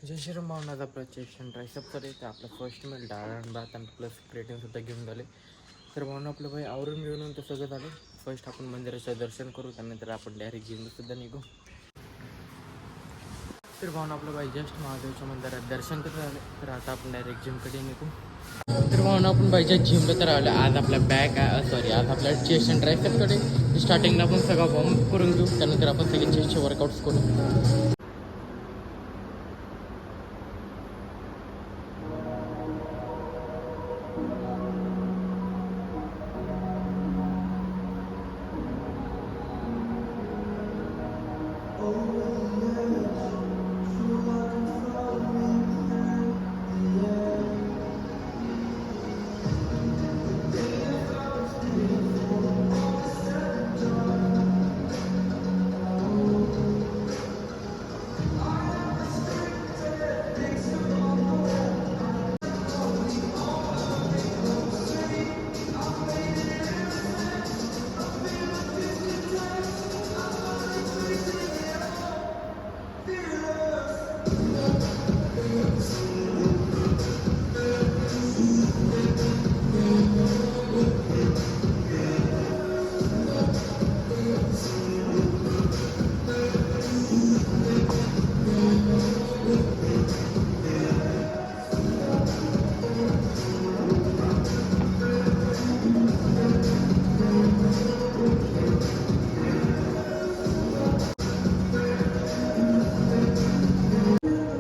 जय श्रीराम भावनाचा आपला चेक्शन ट्रायसप तर येते आपला फर्स्ट मिल डाळ आणि भात आणि प्लस प्लेटिंगसुद्धा घेऊन झाले. तर भावना आपलं भाई आवरून घेऊन तर सगळं झालं. फर्स्ट आपण मंदिराचं दर्शन करू त्यानंतर आपण डायरेक्ट जिमसुद्धा निघू. तर भावना आपलं भाई जस्ट महादेवच्या मंदिरात दर्शन करत झालं. तर आता आपण डायरेक्ट जिमकडे निघू. तर भावना आपण पाहिजे जिमला तर आलं. आज आपला आज आपल्या चेस्ट अँड ट्रायसेपकडे स्टार्टिंगला आपण सगळं वॉर्म करून घेऊ. त्यानंतर आपण सगळे चेस्टचे वर्कआउट्स करू.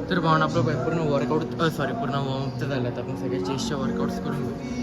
तर भावना आपलं पूर्ण वर्कआउट पूर्ण वॉर्मअप झालं. तर आपण सगळे चेस्टचे वर्कआउट्स करून घेऊ.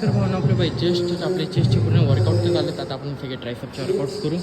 तर म्हणून आपले बाई आपले चेस्टचे पूर्ण वर्कआउट तर झालं. आता आपण सगळे ट्रायसेपचे वर्कआउट्स करू.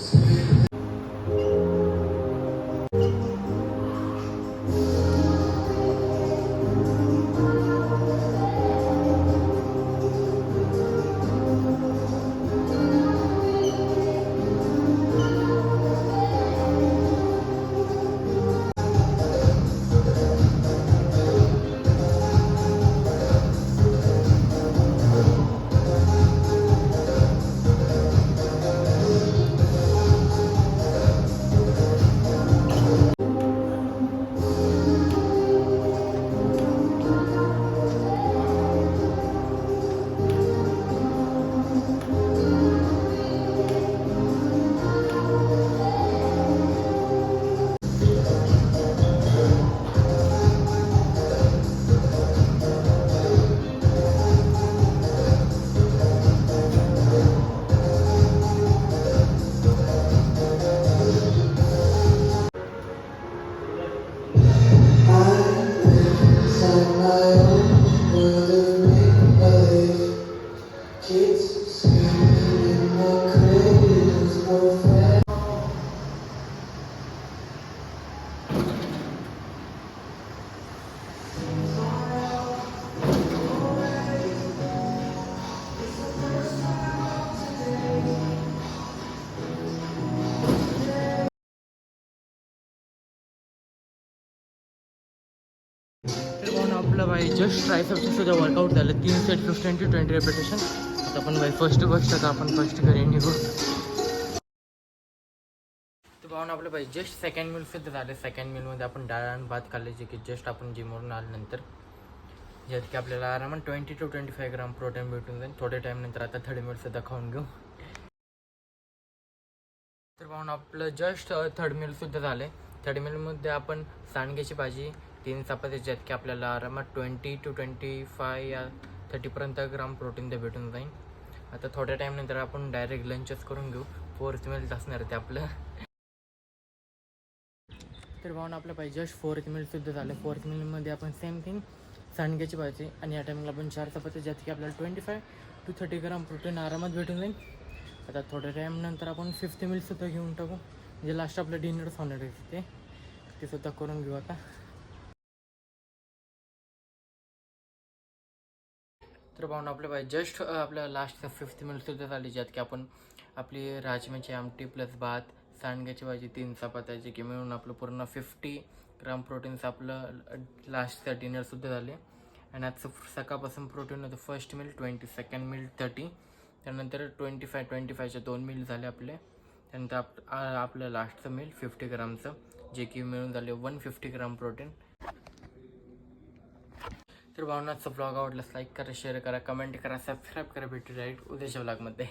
आपलं बाई जस्ट ट्रायसेप्सचं सुद्धा वर्कआउट झालं 3 सेट 15 to 20 रेपिटेशन. आता आपण बाई फर्स्ट गोष्ट तर आपण फर्स्ट घरी निघू. तर पाहून आपलं बाई जस्ट सेकंड मील सुद्धा झालं. सेकंड मीलमध्ये आपण डाळ आणि भात खाल्ले जे की जस्ट आपण जिमवरून आल्यानंतर, ज्यात की आपल्याला आरामात 20 to 25 ग्राम प्रोटीन भेटून जाईल. थोड्या टाईमनंतर आता थर्ड मीलसुद्धा खाऊन घेऊ. तर पाहून आपलं जस्ट थर्ड मीलसुद्धा झालं आहे. थर्ड मीलमध्ये आपण सांडग्याची भाजी 3 चपाती, ज्यात की आपल्याला आरामात 20 to 25 या 30पर्यंत ग्राम प्रोटीन ते भेटून जाईल. आता थोड्या टाईमनंतर आपण डायरेक्ट लंचच करून घेऊ. फोर्थ मील असणार ते आपलं. तर पाहून आपलं पाहिजे जस्ट फोर्थ मीलसुद्धा झालं. फोर्थ मीलमध्ये आपण सेम थिंग सांडग्याची भाजी आणि या टायमिंगला आपण 4 चपाती, ज्यात की आपल्याला 25 to 30 ग्राम प्रोटीन आरामात भेटून जाईल. आता थोड्या टाईमनंतर आपण फिफ्थ मीलसुद्धा घेऊन टाकू, म्हणजे लास्ट आपलं डिनरच होणार आहे ते सुद्धा करून घेऊ आता. तर पाहून आपलं पाहिजे जस्ट आपल्या लास्टचं फिफ्थ मीलसुद्धा झाली, ज्यात की आपण आपली राजम्याची आमटी प्लस भात, सांडग्याची भाजी, 3 चपात्याची की मिळून आपलं पूर्ण 50 ग्राम प्रोटीनचं आपलं लास्टचं डिनरसुद्धा झाले. आणि आजचं सकाळपासून प्रोटीन होतं. फर्स्ट मील 20, सेकंड मील 30, त्यानंतर 25चे 2 मील झाले आपले. त्यानंतर आपलं लास्टचं मील 50 ग्रामचं, जे की मिळून झाले 150 ग्राम प्रोटीन. तर भावनाचा ब्लॉग आवडल्यास लाईक करा, शेअर करा, कमेंट करा, सबस्क्राईब करा. भेटू डायरेक्ट उद्याच्या ब्लॉगमध्ये.